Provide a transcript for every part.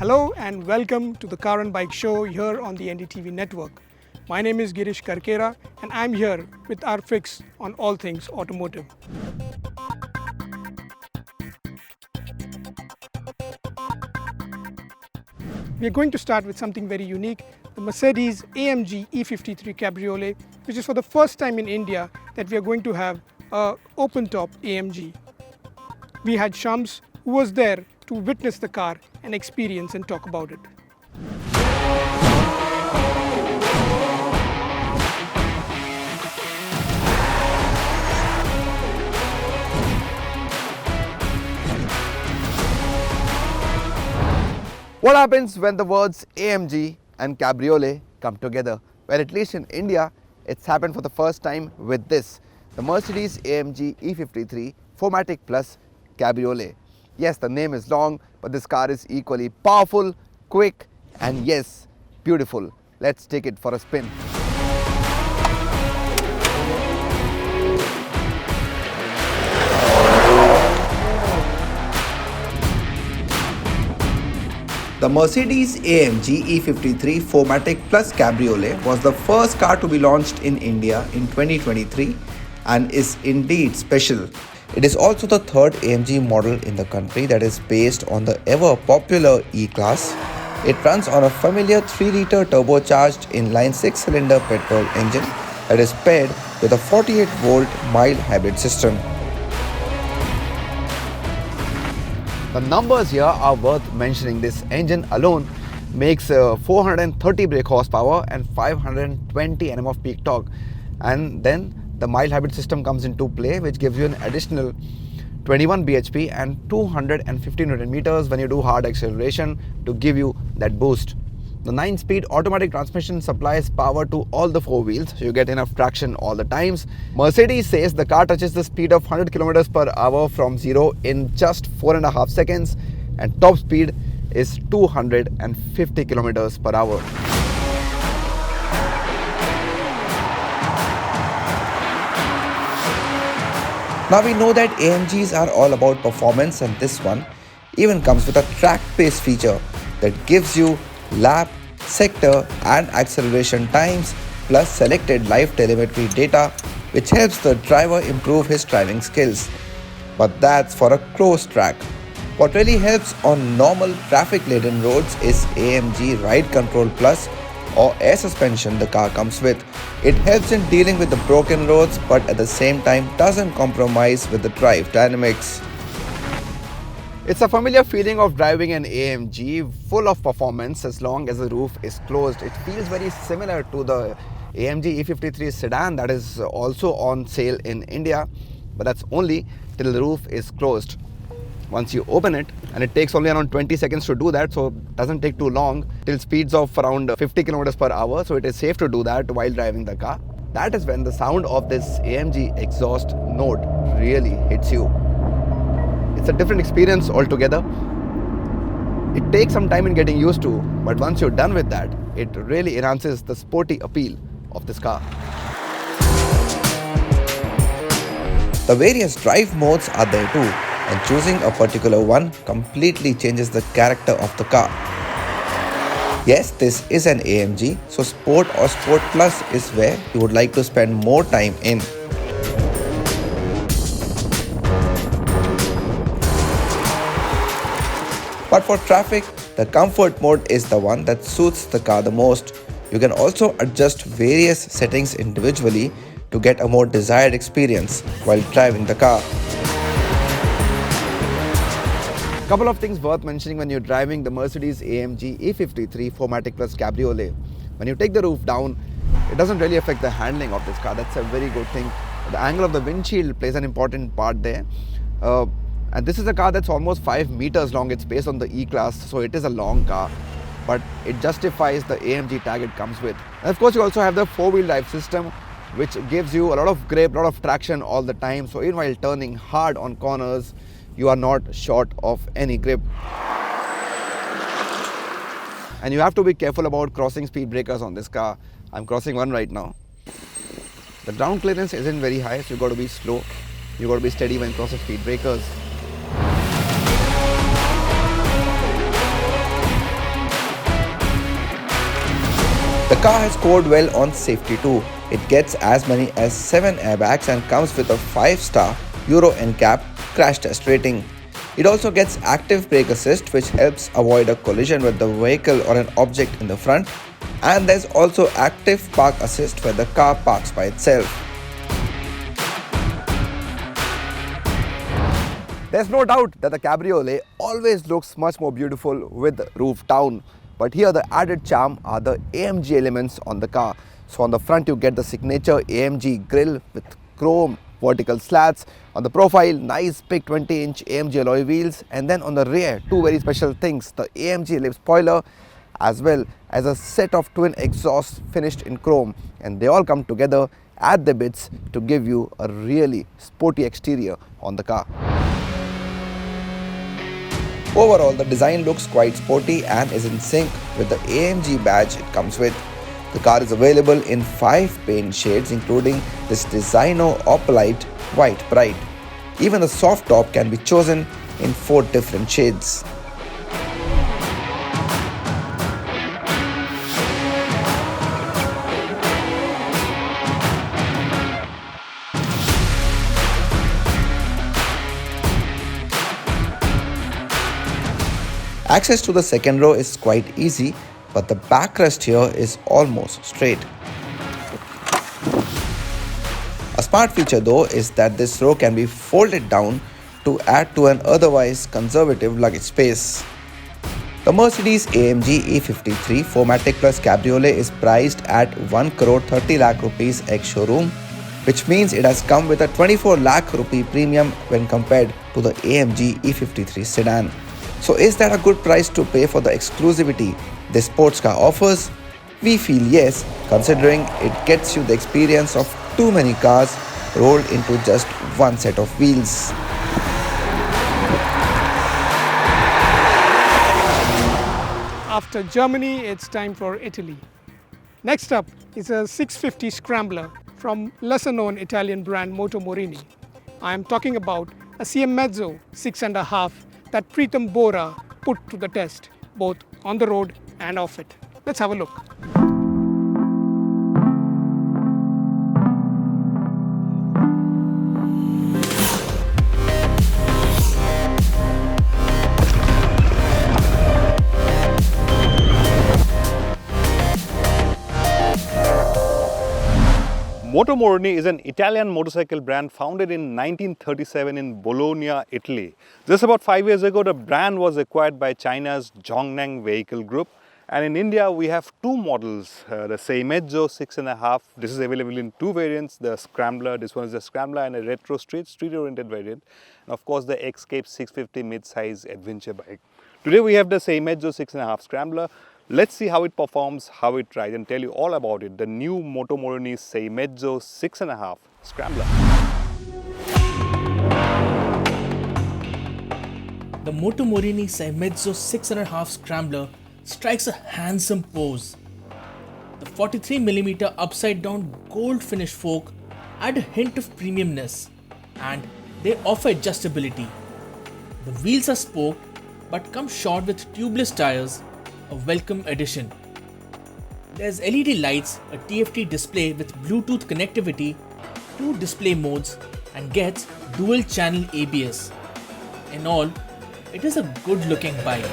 Hello and welcome to the Car and Bike show here on the NDTV network. My name is Girish Karkera and I'm here with our fix on all things automotive. We are going to start with something very unique, the Mercedes-AMG E53 Cabriolet, which is for the first time in India that we are going to have an open-top AMG. We had Shams, who was there to witness the car and experience and talk about it. What happens when the words AMG and Cabriolet come together? Well, at least in India, it's happened for the first time with this, the Mercedes-AMG E53 4MATIC Plus Cabriolet. Yes, the name is long, but this car is equally powerful, quick, and yes, beautiful. Let's take it for a spin. The Mercedes-AMG E53 4MATIC Plus Cabriolet was the first car to be launched in India in 2023 and is indeed special. It is also the third AMG model in the country that is based on the ever popular E-class. It runs on a familiar 3-litre turbocharged inline 6-cylinder petrol engine that is paired with a 48-volt mild hybrid system. The numbers here are worth mentioning. This engine alone makes 430 brake horsepower and 520 Nm of peak torque, and then the mild hybrid system comes into play, which gives you an additional 21 bhp and 250 Nm when you do hard acceleration to give you that boost. The 9-speed automatic transmission supplies power to all the 4 wheels, so you get enough traction all the times. Mercedes says the car touches the speed of 100 km/h from 0 in just 4.5 seconds, and top speed is 250 km/h. Now we know that AMGs are all about performance, and this one even comes with a track pace feature that gives you lap, sector and acceleration times plus selected live telemetry data, which helps the driver improve his driving skills. But that's for a close track. What really helps on normal traffic-laden roads is AMG Ride Control Plus or air suspension the car comes with. It helps in dealing with the broken roads, but at the same time doesn't compromise with the drive dynamics. It's a familiar feeling of driving an AMG, full of performance as long as the roof is closed. It feels very similar to the AMG E53 sedan that is also on sale in India, but that's only till the roof is closed. Once you open it, and it takes only around 20 seconds to do that, so it doesn't take too long, till speeds of around 50 km/h, so it is safe to do that while driving the car. That is when the sound of this AMG exhaust note really hits you. It's a different experience altogether. It takes some time in getting used to, but once you're done with that, it really enhances the sporty appeal of this car. The various drive modes are there too, and choosing a particular one completely changes the character of the car. Yes, this is an AMG, so Sport or Sport Plus is where you would like to spend more time in. But for traffic, the comfort mode is the one that suits the car the most. You can also adjust various settings individually to get a more desired experience while driving the car. Couple of things worth mentioning when you're driving the Mercedes-AMG E53 4MATIC Plus Cabriolet. When you take the roof down, it doesn't really affect the handling of this car. That's a very good thing. The angle of the windshield plays an important part there. And this is a car that's almost 5 meters long. It's based on the E-class, so it is a long car, but it justifies the AMG tag it comes with. And of course, you also have the 4-wheel drive system, which gives you a lot of grip, a lot of traction all the time. So even while turning hard on corners, you are not short of any grip. And you have to be careful about crossing speed breakers on this car. I'm crossing one right now. The ground clearance isn't very high, so you've got to be slow. You've got to be steady when crossing speed breakers. car has scored well on safety too. It gets as many as 7 airbags and comes with a 5-star Euro NCAP crash test rating. It also gets active brake assist, which helps avoid a collision with the vehicle or an object in the front, and there's also active park assist where the car parks by itself. There's no doubt that the Cabriolet always looks much more beautiful with the roof down. But here the added charm are the AMG elements on the car. So on the front you get the signature AMG grille with chrome vertical slats. On the profile, nice big 20-inch AMG alloy wheels. And then on the rear, two very special things, the AMG lip spoiler as well as a set of twin exhausts finished in chrome. And they all come together at the bits to give you a really sporty exterior on the car. Overall, the design looks quite sporty and is in sync with the AMG badge it comes with. The car is available in 5 paint shades, including this Designo Opalite White Bright. Even the soft top can be chosen in 4 different shades. Access to the second row is quite easy, but the backrest here is almost straight. A smart feature though is that this row can be folded down to add to an otherwise conservative luggage space. The Mercedes-AMG E53 4MATIC Plus Cabriolet is priced at 1 crore 30 lakh rupees ex-showroom, which means it has come with a 24 lakh rupee premium when compared to the AMG E53 sedan. So is that a good price to pay for the exclusivity this sports car offers? We feel yes, considering it gets you the experience of too many cars rolled into just one set of wheels. After Germany, it's time for Italy. Next up is a 650 Scrambler from lesser-known Italian brand Moto Morini. I am talking about a Seiemmezzo 6.5 that Pritam Bora put to the test, both on the road and off it. Let's have a look. Moto Morini is an Italian motorcycle brand founded in 1937 in Bologna, Italy. Just about 5 years ago, the brand was acquired by China's Zhongneng Vehicle Group. And in India, we have 2 models, the Seiemmezzo 6.5. This is available in 2 variants, the Scrambler, this one is the Scrambler, and a retro street-oriented variant. And of course, the Escape 650 mid-size adventure bike. Today, we have the Seiemmezzo 6.5 Scrambler. Let's see how it performs, how it rides, and tell you all about it. The new Moto Morini Seiemmezzo 6.5 Scrambler. The Moto Morini Seiemmezzo 6.5 Scrambler strikes a handsome pose. The 43mm upside down gold finish fork add a hint of premiumness, and they offer adjustability. The wheels are spoked but come short with tubeless tires, a welcome addition. There's LED lights, a TFT display with Bluetooth connectivity, 2 display modes, and gets dual channel ABS. In all, it is a good looking bike.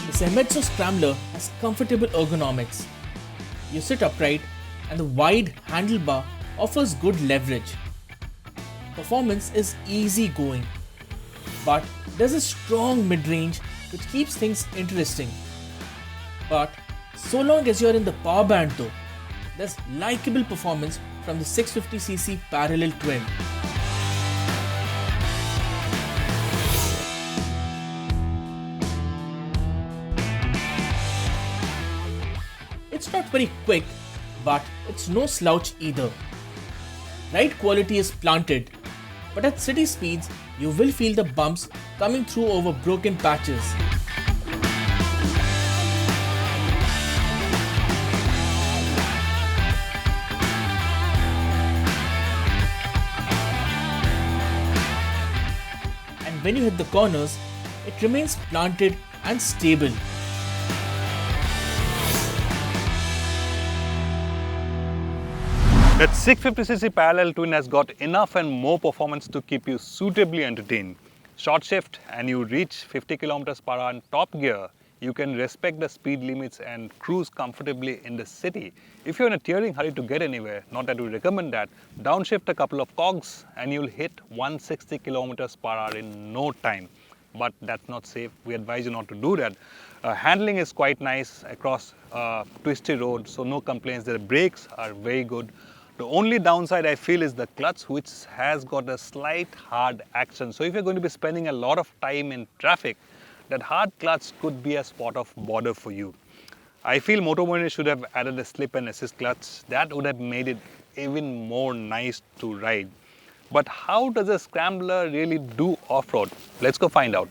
The Seiemmezzo Scrambler has comfortable ergonomics. You sit upright and the wide handlebar offers good leverage. Performance is easy going, but there's a strong mid-range which keeps things interesting. But so long as you're in the power band though, there's likable performance from the 650cc parallel twin. It's not very quick, but it's no slouch either. Ride quality is planted, but at city speeds, you will feel the bumps coming through over broken patches. when you hit the corners, it remains planted and stable. That 650cc parallel twin has got enough and more performance to keep you suitably entertained. Short shift and you reach 50 km per hour in top gear. You can respect the speed limits and cruise comfortably in the city. If you're in a tearing hurry to get anywhere, not that we recommend that, downshift a couple of cogs and you'll hit 160 km per hour in no time. But that's not safe. We advise you not to do that. Handling is quite nice across twisty roads, so no complaints. The brakes are very good. The only downside I feel is the clutch, which has got a slight hard action. So if you're going to be spending a lot of time in traffic, that hard clutch could be a spot of bother for you. I feel Moto Morini should have added a slip and assist clutch. That would have made it even more nice to ride. But how does a Scrambler really do off-road? Let's go find out.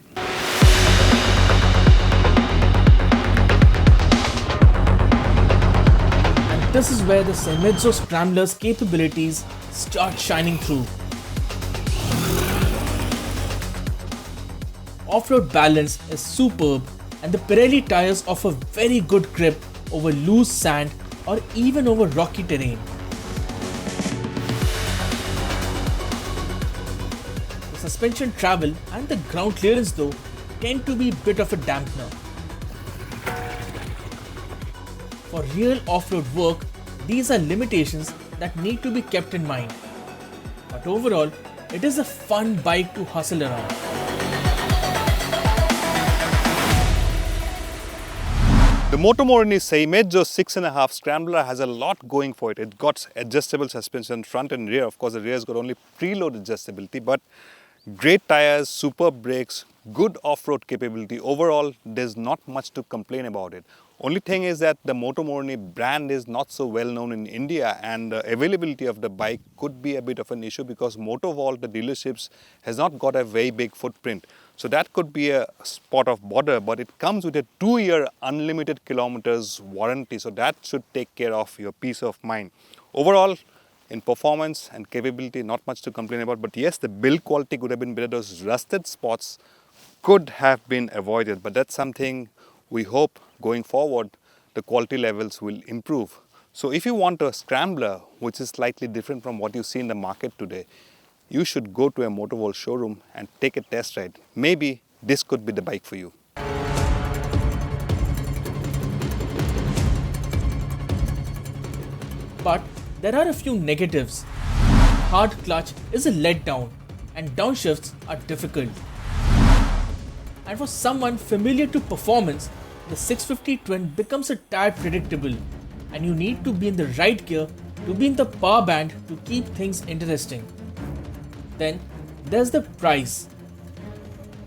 This is where the Seiemmezzo Scrambler's capabilities start shining through. Off-road balance is superb and the Pirelli tires offer very good grip over loose sand or even over rocky terrain. The suspension travel and the ground clearance though tend to be a bit of a dampener. For real off-road work, these are limitations that need to be kept in mind. But overall, it is a fun bike to hustle around. The Moto Morini Seiemmezzo 6.5 Scrambler has a lot going for it. It got adjustable suspension front and rear. Of course, the rear's got only preload adjustability, but great tires, superb brakes, good off-road capability. Overall, there's not much to complain about it. Only thing is that the Moto Morini brand is not so well known in India, and the availability of the bike could be a bit of an issue because Moto Vault, the dealerships, has not got a very big footprint. So that could be a spot of bother, but it comes with a 2-year unlimited kilometers warranty. So that should take care of your peace of mind. Overall, in performance and capability, not much to complain about. But yes, the build quality could have been better. Those rusted spots could have been avoided, but that's something we hope going forward the quality levels will improve. So if you want a Scrambler which is slightly different from what you see in the market today, you should go to a Moto World showroom and take a test ride. Maybe this could be the bike for you. But there are a few negatives. Hard clutch is a letdown and downshifts are difficult. And for someone familiar to performance, the 650 twin becomes a tad predictable and you need to be in the right gear to be in the power band to keep things interesting. Then there's the price.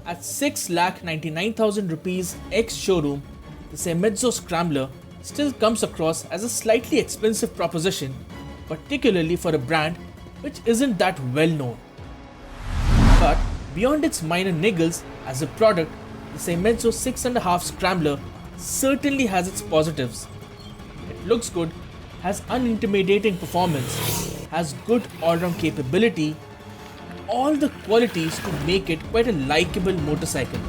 At 6,99,000 rupees ex-showroom, the Seiemmezzo Scrambler still comes across as a slightly expensive proposition, particularly for a brand which isn't that well known. But beyond its minor niggles as a product, the Seiemmezzo 6.5 Scrambler certainly has its positives. It looks good, has unintimidating performance, has good all-round capability, all the qualities to make it quite a likable motorcycle.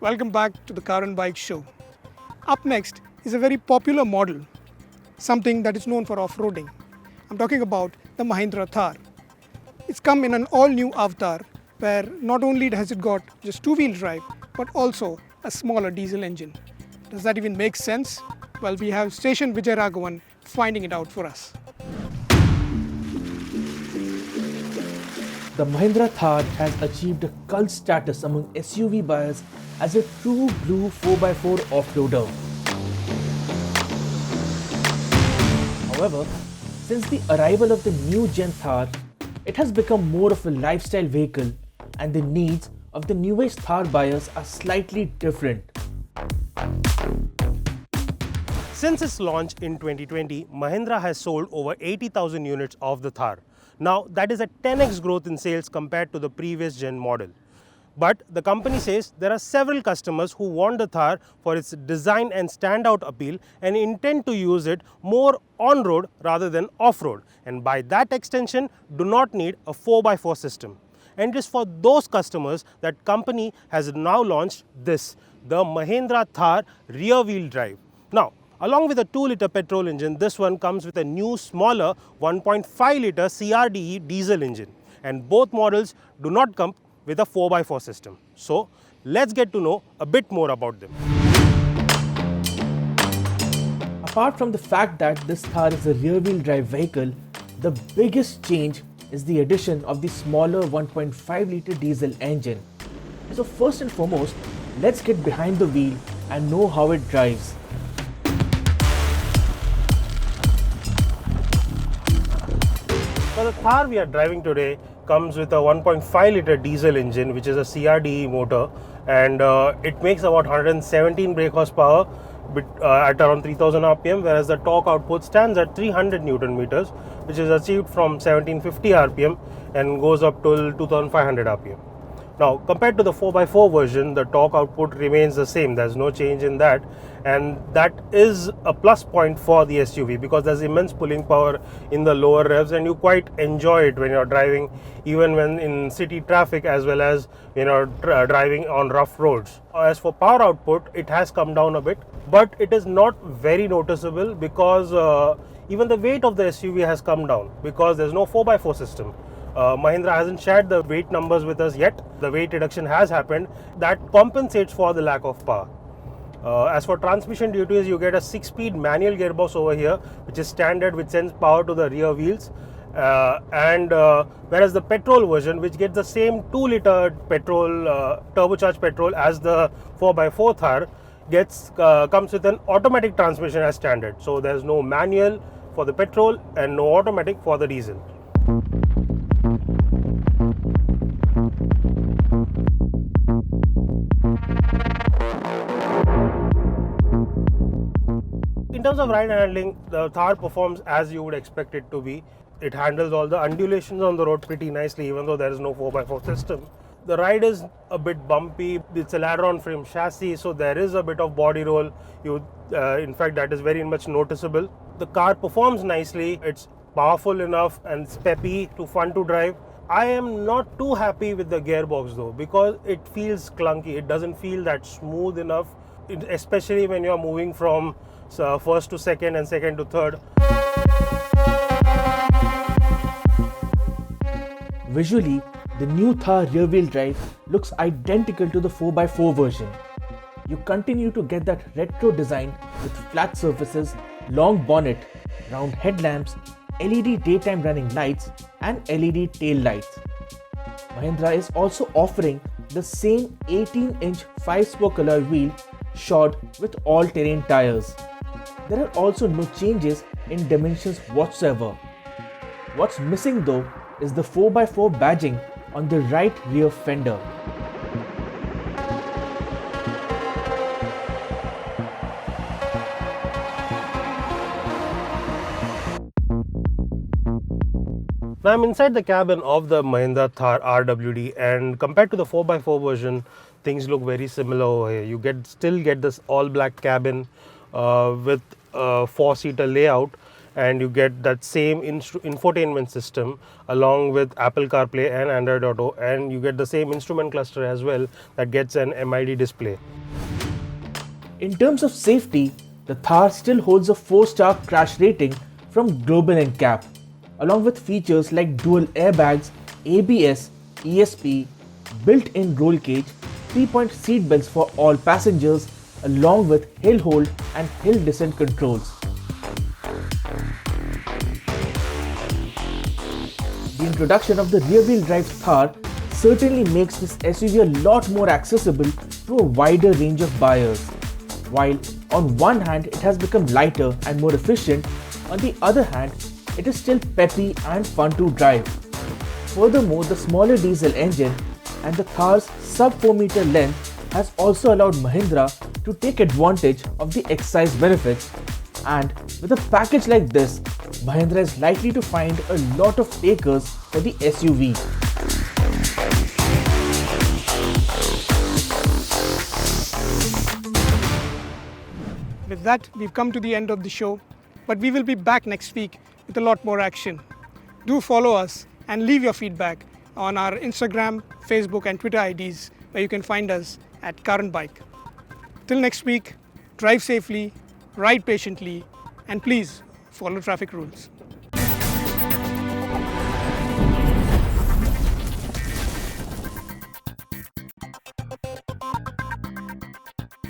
Welcome back to the Car and Bike show. Up next is a very popular model, something that is known for off-roading. I'm talking about the Mahindra Thar. It's come in an all-new avatar where not only has it got just two-wheel drive, but also a smaller diesel engine. Does that even make sense? Well, we have Station Vijay Raghavan finding it out for us. The Mahindra Thar has achieved a cult status among SUV buyers as a true blue 4x4 off-roader. However, since the arrival of the new Gen Thar, it has become more of a lifestyle vehicle, and the needs of the new age Thar buyers are slightly different. Since its launch in 2020, Mahindra has sold over 80,000 units of the Thar. Now, that is a 10x growth in sales compared to the previous gen model. But the company says there are several customers who want the Thar for its design and standout appeal and intend to use it more on-road rather than off-road, and by that extension do not need a 4x4 system. And it is for those customers that company has now launched this, the Mahindra Thar rear-wheel drive. Now, along with a 2-liter petrol engine, this one comes with a new smaller 1.5-liter CRDE diesel engine, and both models do not come with a 4x4 system. So let's get to know a bit more about them. Apart from the fact that this Thar is a rear-wheel drive vehicle, the biggest change is the addition of the smaller 1.5-liter diesel engine. So first and foremost, let's get behind the wheel and know how it drives. So the Thar we are driving today comes with a 1.5-liter diesel engine, which is a CRDE motor, and it makes about 117 brake horsepower at around 3000 rpm, whereas the torque output stands at 300 Newton meters, which is achieved from 1750 rpm and goes up to 2500 rpm. Now, compared to the 4x4 version, the torque output remains the same. There's no change in that, and that is a plus point for the SUV because there's immense pulling power in the lower revs, and you quite enjoy it when you're driving, even when in city traffic as well as when you're driving on rough roads. As for power output, it has come down a bit, but it is not very noticeable because even the weight of the SUV has come down because there's no 4x4 system. Mahindra hasn't shared the weight numbers with us yet. The weight reduction has happened. That compensates for the lack of power. As for transmission duties, you get a 6-speed manual gearbox over here, which is standard, which sends power to the rear wheels. Whereas the petrol version, which gets the same 2-liter petrol, turbocharged petrol as the 4x4 Thar, comes with an automatic transmission as standard. So there's no manual for the petrol and no automatic for the diesel. In terms of ride handling, the Thar performs as you would expect it to be. It handles all the undulations on the road pretty nicely, even though there is no 4x4 system. The ride is a bit bumpy. It's a ladder-on frame chassis, so there is a bit of body roll. In fact, that is very much noticeable. The car performs nicely. It's powerful enough and it's peppy, fun to drive. I am not too happy with the gearbox though, because it feels clunky. It doesn't feel that smooth enough, especially when you are moving from first to second and second to third. Visually, the new Thar rear-wheel drive looks identical to the 4x4 version. You continue to get that retro design with flat surfaces, long bonnet, round headlamps, LED daytime running lights and LED tail lights. Mahindra is also offering the same 18-inch 5-spoke alloy wheel shod with all-terrain tires. There are also no changes in dimensions whatsoever. What's missing though is the 4x4 badging on the right rear fender. Now I'm inside the cabin of the Mahindra Thar RWD, and compared to the 4x4 version, things look very similar over here. You still get this all black cabin with a 4-seater layout, and you get that same infotainment system along with Apple CarPlay and Android Auto, and you get the same instrument cluster as well that gets an MID display. In terms of safety, the Thar still holds a 4-star crash rating from Global NCAP, along with features like dual airbags, ABS, ESP, built-in roll cage, 3-point seat belts for all passengers, along with hill hold and hill descent controls. The introduction of the rear-wheel drive Thar certainly makes this SUV a lot more accessible to a wider range of buyers. While on one hand it has become lighter and more efficient, on the other hand it is still peppy and fun to drive. Furthermore, the smaller diesel engine and the Thar's sub 4 meter length has also allowed Mahindra to take advantage of the excise benefits, and with a package like this, Mahindra is likely to find a lot of takers for the SUV. With that, we've come to the end of the show, but we will be back next week with a lot more action. Do follow us and leave your feedback on our Instagram, Facebook and Twitter IDs, where you can find us at car&bike. Till next week, drive safely, ride patiently, and please follow traffic rules.